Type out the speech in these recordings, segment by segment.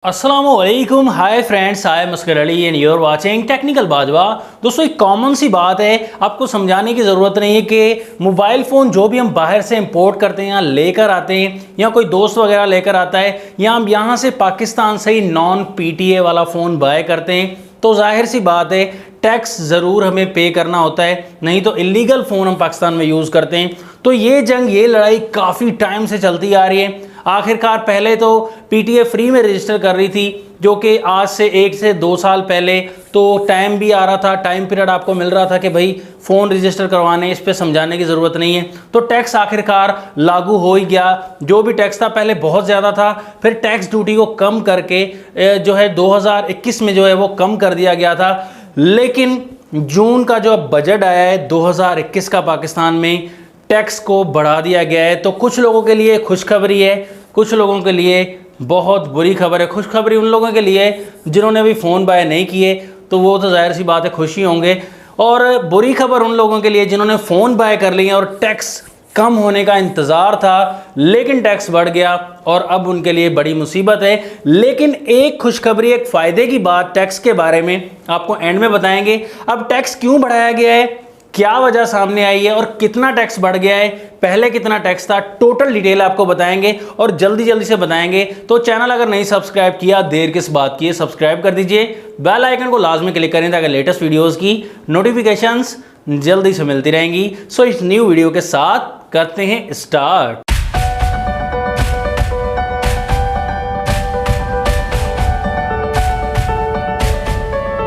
अस्सलामुअलैकुम, hi friends, I am Askar Ali and you are watching technical Bajwa. दोस्तों, एक कॉमन सी बात है, आपको समझाने की ज़रूरत नहीं है कि मोबाइल फ़ोन जो भी हम बाहर से इंपोर्ट करते हैं या लेकर आते हैं या कोई दोस्त वगैरह लेकर आता है या हम यहाँ से पाकिस्तान से ही नॉन PTA वाला फ़ोन बाय करते हैं तो जाहिर सी बात है टैक्स ज़रूर हमें पे करना होता है, नहीं तो इलीगल फ़ोन हम पाकिस्तान में यूज़ करते हैं। तो ये जंग, ये लड़ाई काफ़ी टाइम से चलती आ रही है। आखिरकार पहले तो PTA फ्री में रजिस्टर कर रही थी, जो कि आज से 1 से 2 साल पहले तो टाइम भी आ रहा था, टाइम पीरियड आपको मिल रहा था कि भाई फ़ोन रजिस्टर करवाने, इस पे समझाने की ज़रूरत नहीं है। तो टैक्स आखिरकार लागू हो ही गया। जो भी टैक्स था पहले बहुत ज़्यादा था, फिर टैक्स ड्यूटी को कम करके जो है 2021 में जो है वो कम कर दिया गया था। लेकिन जून का जो बजट आया है 2021 का, पाकिस्तान में टैक्स को बढ़ा दिया गया है। तो कुछ लोगों के लिए खुशखबरी है, कुछ लोगों के लिए बहुत बुरी खबर है। खुशखबरी उन लोगों के लिए जिन्होंने अभी फ़ोन बाय नहीं किए, तो वो तो जाहिर सी बात है खुशी होंगे, और बुरी खबर उन लोगों के लिए जिन्होंने फ़ोन बाय कर लिए और टैक्स कम होने का इंतज़ार था लेकिन टैक्स बढ़ गया और अब उनके लिए बड़ी मुसीबत है। लेकिन एक खुशखबरी, एक फ़ायदे की बात टैक्स के बारे में आपको एंड में बताएंगे। अब टैक्स क्यों बढ़ाया गया है, क्या वजह सामने आई है और कितना टैक्स बढ़ गया है, पहले कितना टैक्स था, टोटल डिटेल आपको बताएंगे और जल्दी जल्दी से बताएंगे। तो चैनल अगर नहीं सब्सक्राइब किया, देर किस बात की है, सब्सक्राइब कर दीजिए, बेल आइकन को लाजमी क्लिक करें ताकि लेटेस्ट वीडियोस की नोटिफिकेशंस जल्दी से मिलती रहेंगी। सो इस न्यू वीडियो के साथ करते हैं स्टार्ट।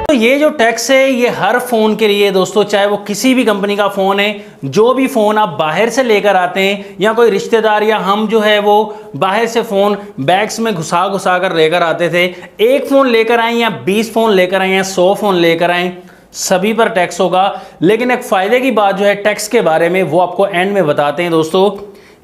तो ये जो टैक्स है ये हर फ़ोन के लिए दोस्तों, चाहे वो किसी भी कंपनी का फ़ोन है, जो भी फ़ोन आप बाहर से लेकर आते हैं या कोई रिश्तेदार या हम जो है वो बाहर से फ़ोन बैग्स में घुसा घुसा कर लेकर आते थे, एक फ़ोन लेकर आए या 20 फ़ोन लेकर आए या 100 फ़ोन लेकर आए, सभी पर टैक्स होगा। लेकिन एक फ़ायदे की बात जो है टैक्स के बारे में, वो आपको एंड में बताते हैं दोस्तों।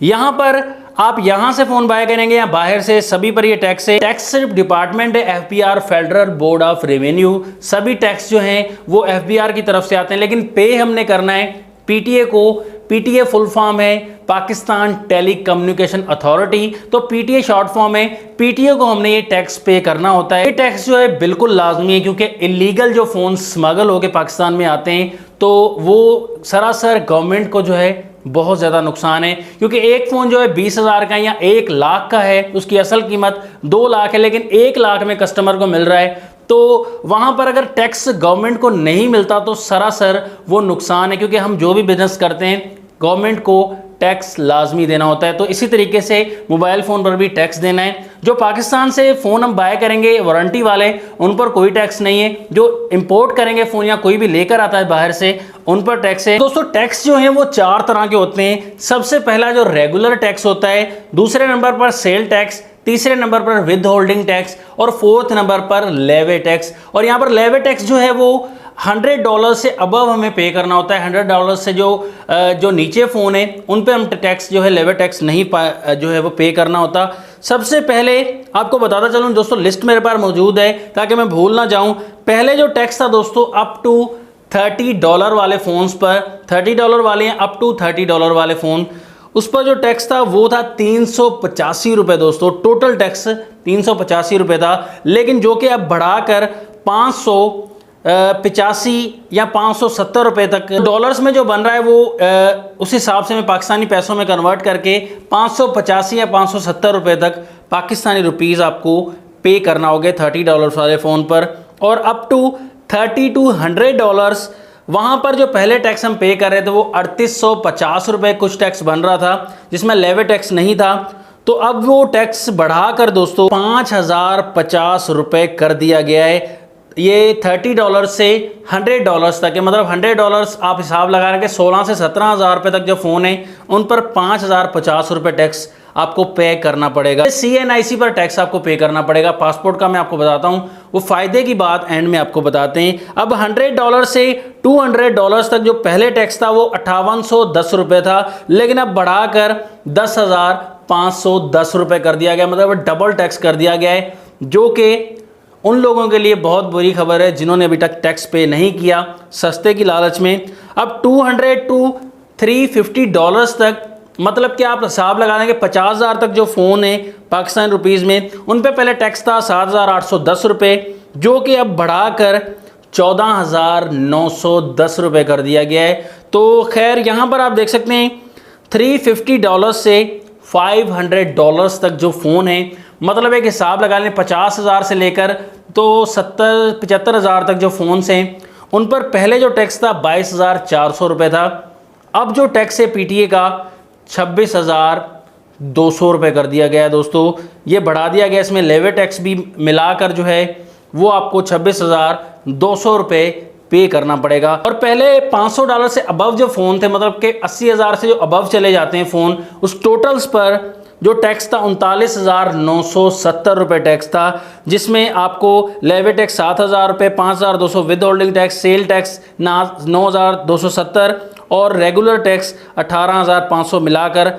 यहाँ पर आप यहाँ से फ़ोन बाय करेंगे या बाहर से, सभी पर ये टैक्स है। टैक्स सिर्फ डिपार्टमेंट है FBR, federal board of revenue, सभी टैक्स जो हैं वो FBR की तरफ से आते हैं। लेकिन पे हमने करना है PTA को। PTA फुल फॉर्म है पाकिस्तान टेली कम्युनिकेशन अथॉरिटी, तो PTA शॉर्ट फॉर्म है। PTA को हमने ये टैक्स पे करना होता है। ये टैक्स जो है बिल्कुल लाजमी है, क्योंकि इलीगल जो फ़ोन स्मगल होकर पाकिस्तान में आते हैं तो वो सरासर गवर्नमेंट को जो है बहुत ज़्यादा नुकसान है। क्योंकि एक फ़ोन जो है 20,000 का या 1 लाख का है, उसकी असल कीमत 2 लाख है, लेकिन 1 लाख में कस्टमर को मिल रहा है, तो वहाँ पर अगर टैक्स गवर्नमेंट को नहीं मिलता तो सरासर वो नुकसान है। क्योंकि हम जो भी बिजनेस करते हैं गवर्नमेंट को टैक्स लाजमी देना होता है। तो इसी तरीके से मोबाइल फ़ोन पर भी टैक्स देना है। जो पाकिस्तान से फ़ोन हम बाय करेंगे वारंटी वाले, उन पर कोई टैक्स नहीं है। जो इंपोर्ट करेंगे फ़ोन या कोई भी लेकर आता है बाहर से, उन पर टैक्स है। दोस्तों, टैक्स जो है वो 4 तरह के होते हैं। सबसे पहला जो रेगुलर टैक्स होता है, दूसरे नंबर पर सेल टैक्स, तीसरे नंबर पर विद होल्डिंग टैक्स और 4th नंबर पर लेवे टैक्स। और यहाँ पर लेवे टैक्स जो है वो $100 से अबव हमें पे करना होता है। $100 से जो नीचे फ़ोन है उन पे हम टैक्स जो है लेवे टैक्स नहीं जो है वो पे करना होता। सबसे पहले आपको बताता चलूँ दोस्तों, लिस्ट मेरे पास मौजूद है ताकि मैं भूल ना जाऊँ। पहले जो टैक्स था दोस्तों अप टू $30 वाले फ़ोन्स पर, $30 वाले हैं, अप टू $30 वाले फ़ोन, उस पर जो टैक्स था वो था 385 रुपये दोस्तों। टोटल टैक्स 385 रुपये था। लेकिन जो कि अब बढ़ाकर 585 या 570 रुपये तक डॉलर्स में जो बन रहा है वो उस हिसाब से मैं पाकिस्तानी पैसों में कन्वर्ट करके 585 या 570 रुपये तक पाकिस्तानी रुपीज़ आपको पे करना होगा $30 वाले फ़ोन पर। और अप टू $30 to $100 वहाँ पर जो पहले टैक्स हम पे कर रहे थे वो 3850 रुपये कुछ टैक्स बन रहा था, जिसमें लेवे टैक्स नहीं था। तो अब वो टैक्स बढ़ाकर दोस्तों 5050 रुपये कर दिया गया है। ये $30 से $100 तक है, मतलब $100 आप हिसाब लगा रहे हैं कि 16 से 17 हज़ार रुपये तक जो फ़ोन है उन पर 5050 रुपये टैक्स आपको पे करना पड़ेगा। CNIC पर टैक्स आपको पे करना पड़ेगा। पासपोर्ट का मैं आपको बताता हूँ, वो फ़ायदे की बात एंड में आपको बताते हैं। अब $100 से $200 तक जो पहले टैक्स था वो 5810 रुपये था, लेकिन अब बढ़ाकर 10,510 रुपये कर दिया गया, मतलब डबल टैक्स कर दिया गया है, जो कि उन लोगों के लिए बहुत बुरी खबर है जिन्होंने अभी तक टैक्स पे नहीं किया सस्ते की लालच में। अब $200 to $350 तक मतलब कि आप हिसाब लगा देंगे 50,000 तक जो फ़ोन है पाकिस्तान रुपीज़ में, उन पे पहले टैक्स था 7,810 रुपये, जो कि अब बढ़ाकर 14,910 रुपये कर दिया गया है। तो खैर यहाँ पर आप देख सकते हैं $350 से $500 तक जो फ़ोन है, मतलब एक हिसाब लगा लें 50,000 से लेकर तो 75,000 तक जो फ़ोन्स हैं उन पर पहले जो टैक्स था 22,400 रुपये था। अब जो टैक्स है पीटीए का 26,200 रुपये कर दिया गया है दोस्तों, ये बढ़ा दिया गया। इसमें लेवी टैक्स भी मिलाकर जो है वो आपको 26,200 रुपये पे करना पड़ेगा। और पहले $500 से अबव जो फ़ोन थे, मतलब कि 80,000 से जो अबव चले जाते हैं फ़ोन, उस टोटल्स पर जो टैक्स था 39,970 रुपये टैक्स था, जिसमें आपको लेवी टैक्स 7,000 रुपये, 5,200 with holding tax, sale tax 9,270 और रेगुलर टैक्स 18,500 मिलाकर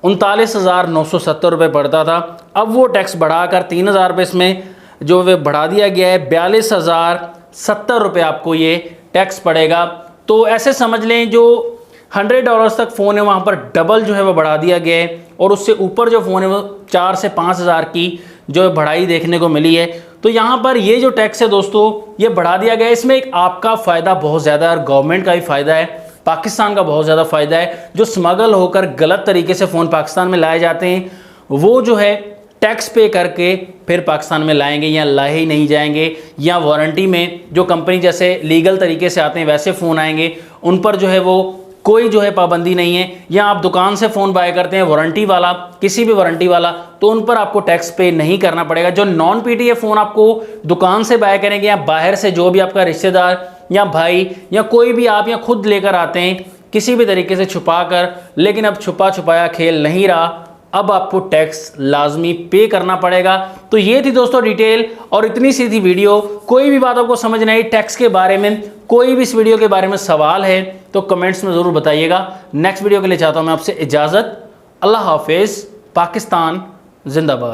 39,970 रुपये पड़ता था। अब वो टैक्स बढ़ाकर 3,000 रुपये इसमें जो वे बढ़ा दिया गया है, 42,070 रुपये आपको ये टैक्स पड़ेगा। तो ऐसे समझ लें जो $100 तक फ़ोन है वहाँ पर डबल जो है वो बढ़ा दिया गया है, और उससे ऊपर जो फ़ोन है वो 4 से 5,000 की जो बढ़ाई देखने को मिली है। तो यहाँ पर ये जो टैक्स है दोस्तों ये बढ़ा दिया गया है। इसमें एक आपका फ़ायदा बहुत ज़्यादा है और गवर्नमेंट का भी फ़ायदा है, पाकिस्तान का बहुत ज़्यादा फ़ायदा है। जो स्मगल होकर गलत तरीके से फ़ोन पाकिस्तान में लाए जाते हैं वो जो है टैक्स पे करके फिर पाकिस्तान में लाएंगे या लाए ही नहीं जाएंगे, या वारंटी में जो कंपनी जैसे लीगल तरीके से आते हैं वैसे फ़ोन आएंगे, उन पर जो है वो कोई जो है पाबंदी नहीं है। या आप दुकान से फ़ोन बाय करते हैं वारंटी वाला, किसी भी वारंटी वाला, तो उन पर आपको टैक्स पे नहीं करना पड़ेगा। जो नॉन पीटीए फ़ोन आपको दुकान से बाय करेंगे या बाहर से जो भी आपका रिश्तेदार या भाई या कोई भी आप या खुद लेकर आते हैं किसी भी तरीके से छुपा कर, लेकिन अब छुपा छुपाया खेल नहीं रहा, अब आपको टैक्स लाजमी पे करना पड़ेगा। तो ये थी दोस्तों डिटेल, और इतनी सी थी वीडियो। कोई भी बात आपको समझ नहीं आई टैक्स के बारे में, कोई भी इस वीडियो के बारे में सवाल है तो कमेंट्स में ज़रूर बताइएगा। नेक्स्ट वीडियो के लिए चाहता हूँ मैं आपसे इजाज़त। अल्लाह हाफिज़। पाकिस्तान जिंदाबाद।